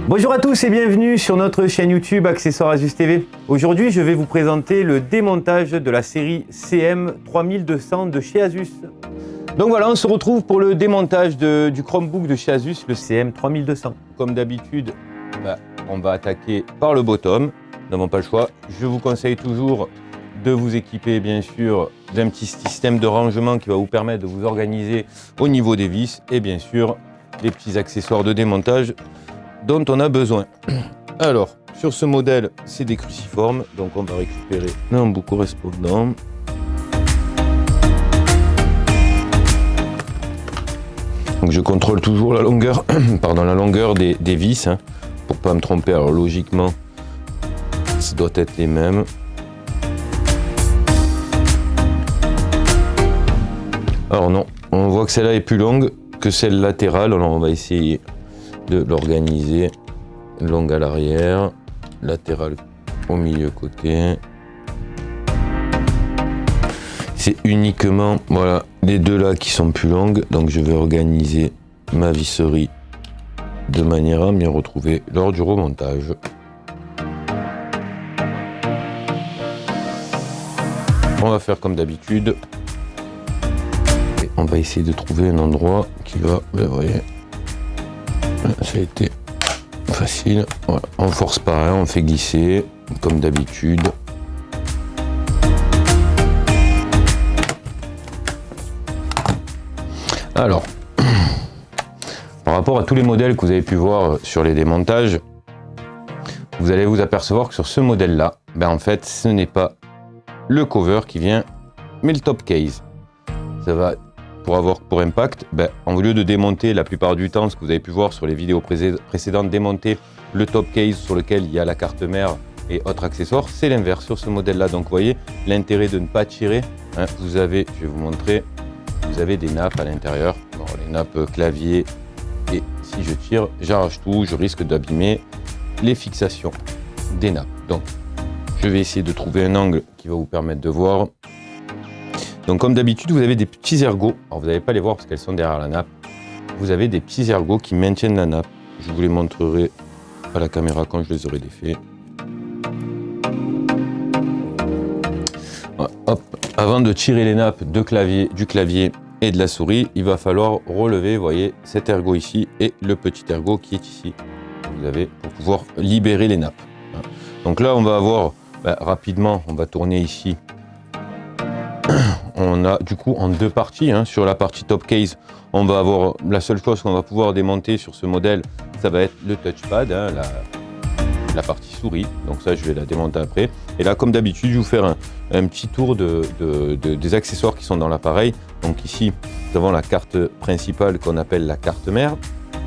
Bonjour à tous et bienvenue sur notre chaîne YouTube Accessoires Asus TV. Aujourd'hui, je vais vous présenter le démontage de la série CM3200 de chez Asus. Donc voilà, on se retrouve pour le démontage du Chromebook de chez Asus, le CM3200. Comme d'habitude, on va attaquer par le bottom. Nous n'avons pas le choix. Je vous conseille toujours de vous équiper, bien sûr, d'un petit système de rangement qui va vous permettre de vous organiser au niveau des vis et bien sûr, les petits accessoires de démontage dont on a besoin. Alors, sur ce modèle, c'est des cruciformes, donc on va récupérer l'embout correspondant. Donc je contrôle toujours la longueur, la longueur des vis, pour pas me tromper. Alors logiquement, ça doit être les mêmes. Alors non, on voit que celle-là est plus longue que celle latérale, alors on va essayer de l'organiser. Longue à l'arrière, latérale au milieu côté. C'est uniquement voilà, les deux là qui sont plus longues, donc je vais organiser ma visserie de manière à m'y retrouver lors du remontage. On va faire comme d'habitude. On va essayer de trouver un endroit qui va, vous voyez, ça a été facile. Voilà. On force pas rien, on fait glisser comme d'habitude. Alors, par rapport à tous les modèles que vous avez pu voir sur les démontages, vous allez vous apercevoir que sur ce modèle-là, en fait, ce n'est pas le cover qui vient, mais le top case. Ça va pour impact, au lieu de démonter la plupart du temps, ce que vous avez pu voir sur les vidéos précédentes, démonter le top case sur lequel il y a la carte mère et autres accessoires, c'est l'inverse sur ce modèle-là. Donc vous voyez, l'intérêt de ne pas tirer, vous avez, je vais vous montrer, vous avez des nappes à l'intérieur, les nappes clavier, et si je tire, j'arrache tout, je risque d'abîmer les fixations des nappes. Donc, je vais essayer de trouver un angle qui va vous permettre de voir. Donc, comme d'habitude, vous avez des petits ergots. Alors, vous n'allez pas les voir parce qu'elles sont derrière la nappe. Vous avez des petits ergots qui maintiennent la nappe. Je vous les montrerai à la caméra quand je les aurai défaits. Voilà, hop. Avant de tirer les nappes du clavier et de la souris, il va falloir relever, vous voyez, cet ergot ici et le petit ergot qui est ici. Vous avez pour pouvoir libérer les nappes. Donc là, on va avoir rapidement, on va tourner ici. On a du coup en deux parties. Sur la partie top case, on va avoir la seule chose qu'on va pouvoir démonter sur ce modèle, ça va être le touchpad, la partie souris. Donc ça, je vais la démonter après. Et là, comme d'habitude, je vais vous faire un petit tour des accessoires qui sont dans l'appareil. Donc ici, nous avons la carte principale qu'on appelle la carte mère.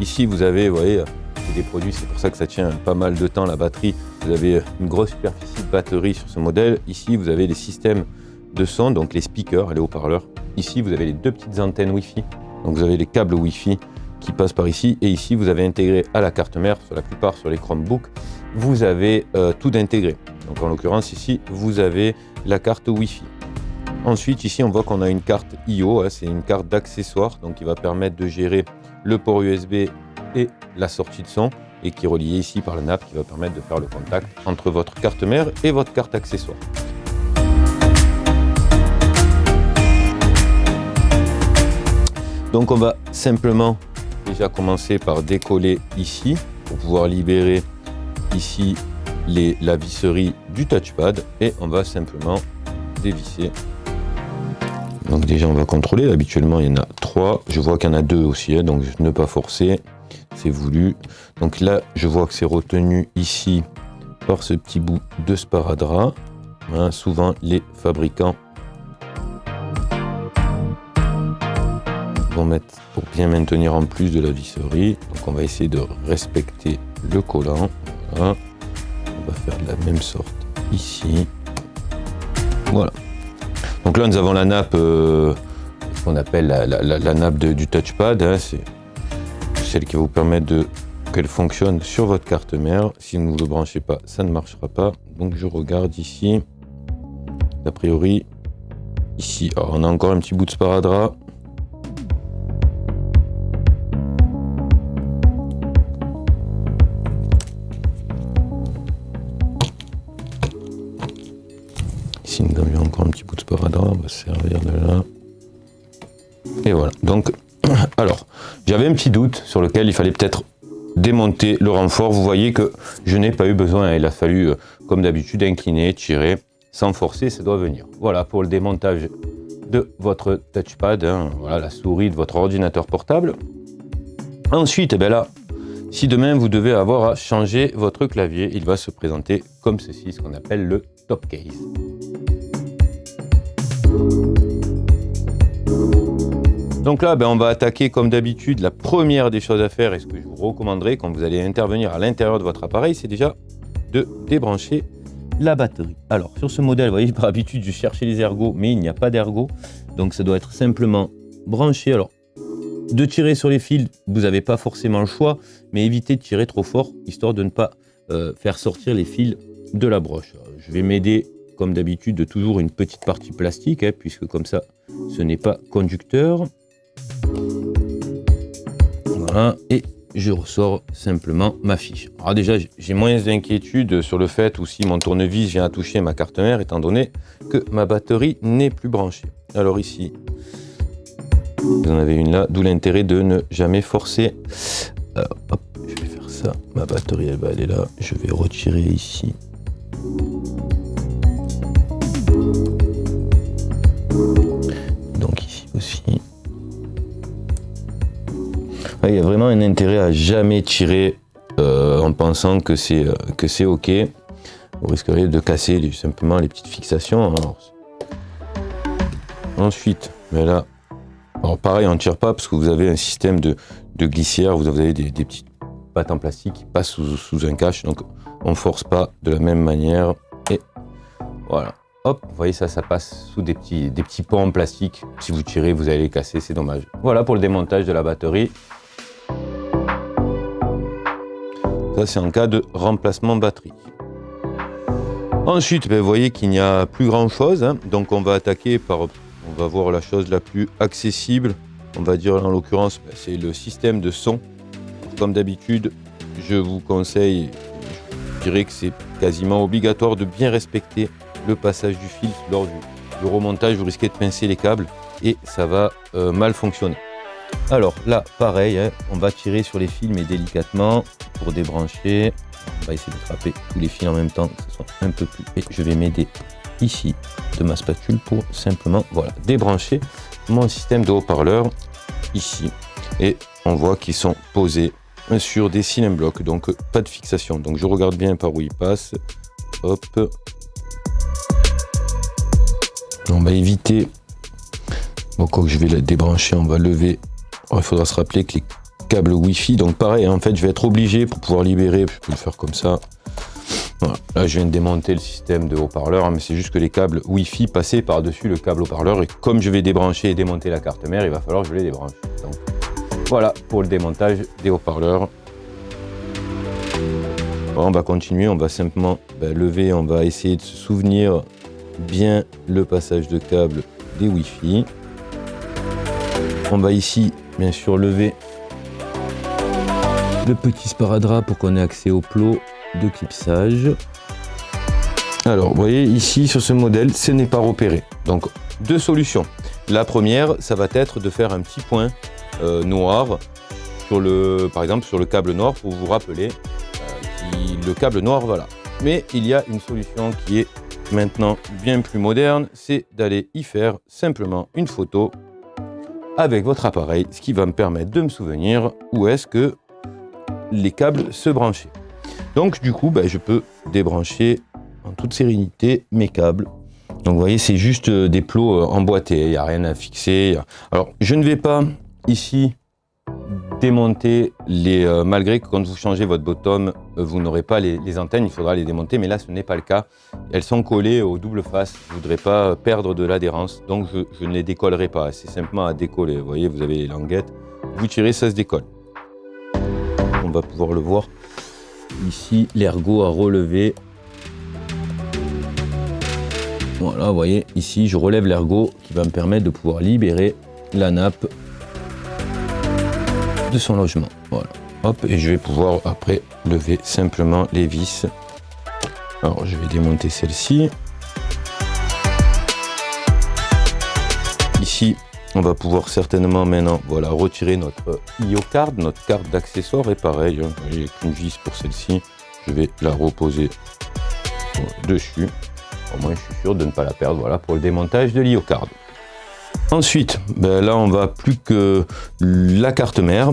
Ici, vous avez, vous voyez, c'est des produits, c'est pour ça que ça tient pas mal de temps la batterie. Vous avez une grosse superficie de batterie sur ce modèle. Ici, vous avez les systèmes de son, donc les speakers, les haut-parleurs. Ici, vous avez les deux petites antennes Wi-Fi. Donc vous avez les câbles Wi-Fi qui passent par ici. Et ici, vous avez intégré à la carte mère, sur la plupart sur les Chromebooks, vous avez tout d'intégré. Donc en l'occurrence, ici, vous avez la carte Wi-Fi. Ensuite, ici, on voit qu'on a une carte I/O, c'est une carte d'accessoire, donc qui va permettre de gérer le port USB et la sortie de son, et qui est relié ici par la nappe, qui va permettre de faire le contact entre votre carte mère et votre carte accessoire. Donc on va simplement déjà commencer par décoller ici, pour pouvoir libérer ici la visserie du touchpad, et on va simplement dévisser. Donc déjà on va contrôler, habituellement il y en a 3, je vois qu'il y en a 2 aussi, donc ne pas forcer, c'est voulu. Donc là je vois que c'est retenu ici par ce petit bout de sparadrap, souvent les fabricants vont mettre pour bien maintenir en plus de la visserie. Donc on va essayer de respecter le collant, voilà. On va faire de la même sorte ici, voilà. Donc là nous avons la nappe, ce qu'on appelle la nappe du touchpad, c'est celle qui va vous permettre qu'elle fonctionne sur votre carte mère. Si vous ne le branchez pas, ça ne marchera pas. Donc je regarde ici, a priori ici, alors on a encore un petit bout de sparadrap. Ici, nous avions encore un petit bout de sparadrap, on va se servir de là. Et voilà. Donc, alors, j'avais un petit doute sur lequel il fallait peut-être démonter le renfort. Vous voyez que je n'ai pas eu besoin. Il a fallu, comme d'habitude, incliner, tirer, sans forcer, ça doit venir. Voilà pour le démontage de votre touchpad, hein, voilà la souris de votre ordinateur portable. Ensuite, eh bien là, si demain vous devez avoir à changer votre clavier, il va se présenter comme ceci, ce qu'on appelle le top case. Donc là, on va attaquer comme d'habitude. La première des choses à faire, et ce que je vous recommanderais quand vous allez intervenir à l'intérieur de votre appareil, c'est déjà de débrancher la batterie. Alors sur ce modèle, vous voyez, par habitude je cherchais les ergots, mais il n'y a pas d'ergot, donc ça doit être simplement branché. Alors de tirer sur les fils, vous n'avez pas forcément le choix, mais évitez de tirer trop fort, histoire de ne pas faire sortir les fils de la broche. Alors, je vais m'aider comme d'habitude de toujours une petite partie plastique, hein, puisque comme ça ce n'est pas conducteur. Voilà, et je ressors simplement ma fiche. Alors déjà, j'ai moins d'inquiétude sur le fait où si mon tournevis vient à toucher ma carte mère, étant donné que ma batterie n'est plus branchée. Alors ici, vous en avez une là, d'où l'intérêt de ne jamais forcer. Alors, hop, je vais faire ça. Ma batterie, elle va aller là. Je vais retirer ici. Donc ici aussi. Il y a vraiment un intérêt à jamais tirer en pensant que c'est OK. Vous risqueriez de casser simplement les petites fixations. Alors, ensuite, mais là, alors pareil, on ne tire pas parce que vous avez un système de glissière. Vous avez des petites pattes en plastique qui passent sous un cache. Donc, on ne force pas de la même manière. Et voilà. Hop, vous voyez ça passe sous des petits pots en plastique. Si vous tirez, vous allez les casser, c'est dommage. Voilà pour le démontage de la batterie. Ça, c'est en cas de remplacement batterie. Ensuite, vous voyez qu'il n'y a plus grand chose, hein. Donc on va attaquer par, on va voir la chose la plus accessible. On va dire en l'occurrence, c'est le système de son. Comme d'habitude, je vous conseille, je dirais que c'est quasiment obligatoire de bien respecter le passage du fil lors du remontage. Vous risquez de pincer les câbles et ça va mal fonctionner. Alors là, pareil, hein, on va tirer sur les fils mais délicatement pour débrancher. On va essayer de frapper tous les fils en même temps, que ce soit un peu plus. Et je vais m'aider ici de ma spatule pour simplement, voilà, débrancher mon système de haut-parleur ici. Et on voit qu'ils sont posés sur des cylindres blocs, donc pas de fixation. Donc je regarde bien par où ils passent. Hop. On va éviter. Bon, quand je vais la débrancher, on va lever. Alors, il faudra se rappeler que les câbles Wi-Fi, donc pareil, en fait, je vais être obligé pour pouvoir libérer, je peux le faire comme ça. Voilà. Là, je viens de démonter le système de haut-parleur, mais c'est juste que les câbles Wi-Fi passaient par-dessus le câble haut-parleur, et comme je vais débrancher et démonter la carte mère, il va falloir que je les débranche. Donc, voilà pour le démontage des haut-parleurs. Bon, on va continuer, on va simplement lever, on va essayer de se souvenir bien le passage de câble des Wi-Fi. On va ici, bien sûr, lever le petit sparadrap pour qu'on ait accès au plot de clipsage. Alors, vous voyez, ici, sur ce modèle, ce n'est pas repéré. Donc, deux solutions. La première, ça va être de faire un petit point noir, par exemple, sur le câble noir, pour vous rappeler le câble noir, voilà. Mais il y a une solution qui est maintenant bien plus moderne, c'est d'aller y faire simplement une photo avec votre appareil, ce qui va me permettre de me souvenir où est-ce que les câbles se branchaient. Donc du coup, je peux débrancher en toute sérénité mes câbles. Donc vous voyez, c'est juste des plots emboîtés, il n'y a rien à fixer. Alors je ne vais pas ici démonter malgré que quand vous changez votre bottom, vous n'aurez pas les antennes, il faudra les démonter, mais là ce n'est pas le cas. Elles sont collées aux doubles faces, je ne voudrais pas perdre de l'adhérence, donc je ne les décollerai pas, c'est simplement à décoller. Vous voyez, vous avez les languettes, vous tirez, ça se décolle. On va pouvoir le voir ici, l'ergot à relever. Voilà, vous voyez, ici je relève l'ergot qui va me permettre de pouvoir libérer la nappe de son logement. Voilà, hop, et je vais pouvoir après lever simplement les vis. Alors je vais démonter celle-ci. ici, on va pouvoir certainement maintenant voilà, retirer notre IO card, notre carte d'accessoire. Et pareil, hein, j'ai qu'une vis pour celle-ci. Je vais la reposer dessus. Au moins, je suis sûr de ne pas la perdre. Voilà pour le démontage de l'IO card. Ensuite, ben là, on va plus que la carte mère.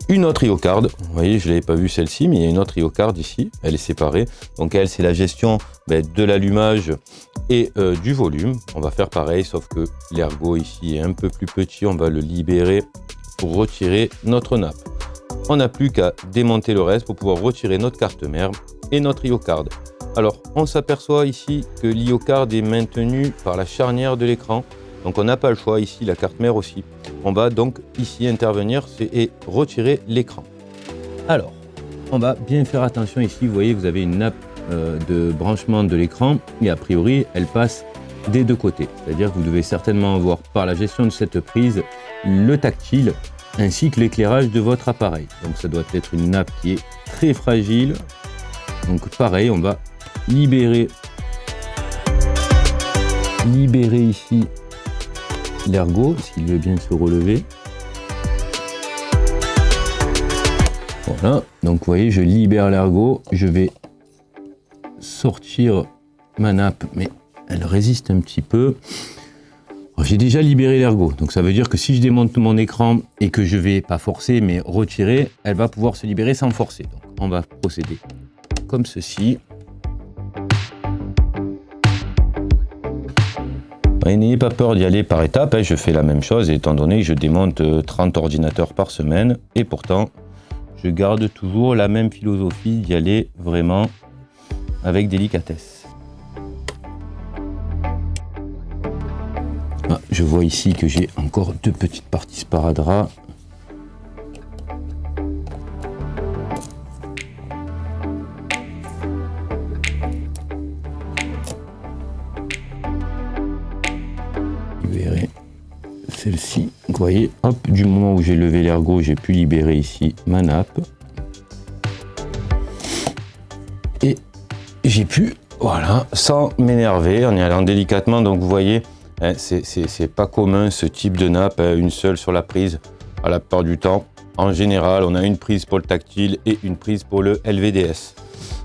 Une autre IO card, vous voyez, je ne l'avais pas vu celle-ci, mais il y a une autre IO card ici, elle est séparée. Donc elle, c'est la gestion de l'allumage et du volume. On va faire pareil, sauf que l'ergot ici est un peu plus petit, on va le libérer pour retirer notre nappe. On n'a plus qu'à démonter le reste pour pouvoir retirer notre carte mère et notre IO card. Alors, on s'aperçoit ici que l'IO card est maintenu par la charnière de l'écran. Donc on n'a pas le choix, ici la carte mère aussi. On va donc ici intervenir et retirer l'écran. Alors, on va bien faire attention ici, vous voyez, vous avez une nappe de branchement de l'écran et a priori, elle passe des deux côtés. C'est-à-dire que vous devez certainement avoir par la gestion de cette prise le tactile ainsi que l'éclairage de votre appareil. Donc ça doit être une nappe qui est très fragile. Donc pareil, on va libérer ici l'ergot, s'il veut bien se relever. Voilà, donc vous voyez, je libère l'ergot, je vais sortir ma nappe, mais elle résiste un petit peu. J'ai déjà libéré l'ergot, donc ça veut dire que si je démonte mon écran et que je vais pas forcer, mais retirer, elle va pouvoir se libérer sans forcer. Donc on va procéder comme ceci. Et n'ayez pas peur d'y aller par étapes, hein. Je fais la même chose étant donné que je démonte 30 ordinateurs par semaine et pourtant je garde toujours la même philosophie d'y aller vraiment avec délicatesse. Ah, je vois ici que j'ai encore deux petites parties sparadrap. Celle-ci, vous voyez, hop, du moment où j'ai levé l'ergot, j'ai pu libérer ici ma nappe. Et j'ai pu, voilà, sans m'énerver, en y allant délicatement. Donc vous voyez, hein, c'est pas commun ce type de nappe, hein, une seule sur la prise, à la plupart du temps. En général, on a une prise pour le tactile et une prise pour le LVDS.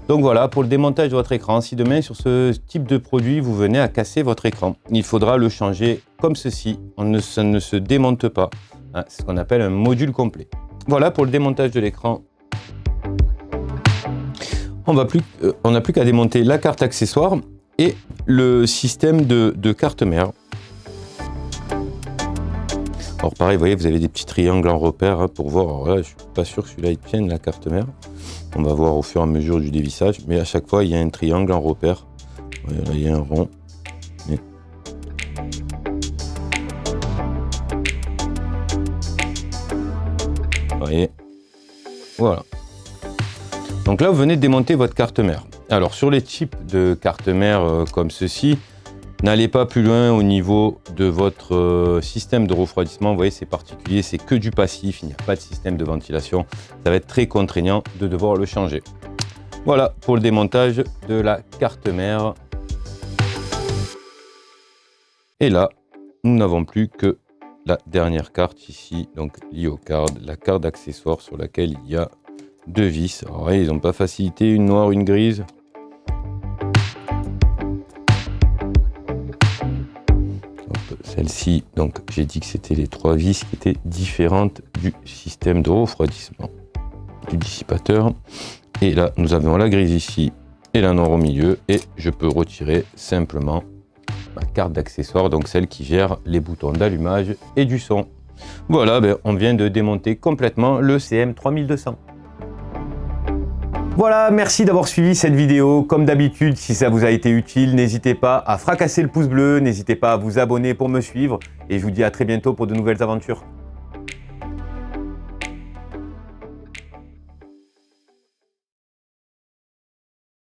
Donc voilà, pour le démontage de votre écran, si demain sur ce type de produit, vous venez à casser votre écran, il faudra le changer comme ceci, ça ne se démonte pas. Hein, c'est ce qu'on appelle un module complet. Voilà pour le démontage de l'écran. On n'a plus qu'à démonter la carte accessoire et le système de carte mère. Alors pareil, vous voyez, vous avez des petits triangles en repère hein, pour voir. Alors là, je ne suis pas sûr que celui-là il tienne la carte mère. On va voir au fur et à mesure du dévissage, mais à chaque fois, il y a un triangle en repère. Voilà, là, il y a un rond. Et... vous voyez, voilà. Donc là, vous venez de démonter votre carte mère. Alors, sur les types de cartes mère comme ceci, n'allez pas plus loin au niveau de votre système de refroidissement. Vous voyez, c'est particulier, c'est que du passif, il n'y a pas de système de ventilation. Ça va être très contraignant de devoir le changer. Voilà pour le démontage de la carte mère. Et là, nous n'avons plus que la dernière carte ici, donc l'IO card, la carte d'accessoire sur laquelle il y a deux vis. Alors, ouais, ils n'ont pas facilité, une noire, une grise. Celle-ci, donc j'ai dit que c'était les trois vis qui étaient différentes du système de refroidissement du dissipateur. Et là, nous avons la grise ici et la noire au milieu. Et je peux retirer simplement ma carte d'accessoire, donc celle qui gère les boutons d'allumage et du son. Voilà, on vient de démonter complètement le CM3200. Voilà, merci d'avoir suivi cette vidéo. Comme d'habitude, si ça vous a été utile, n'hésitez pas à fracasser le pouce bleu, n'hésitez pas à vous abonner pour me suivre et je vous dis à très bientôt pour de nouvelles aventures.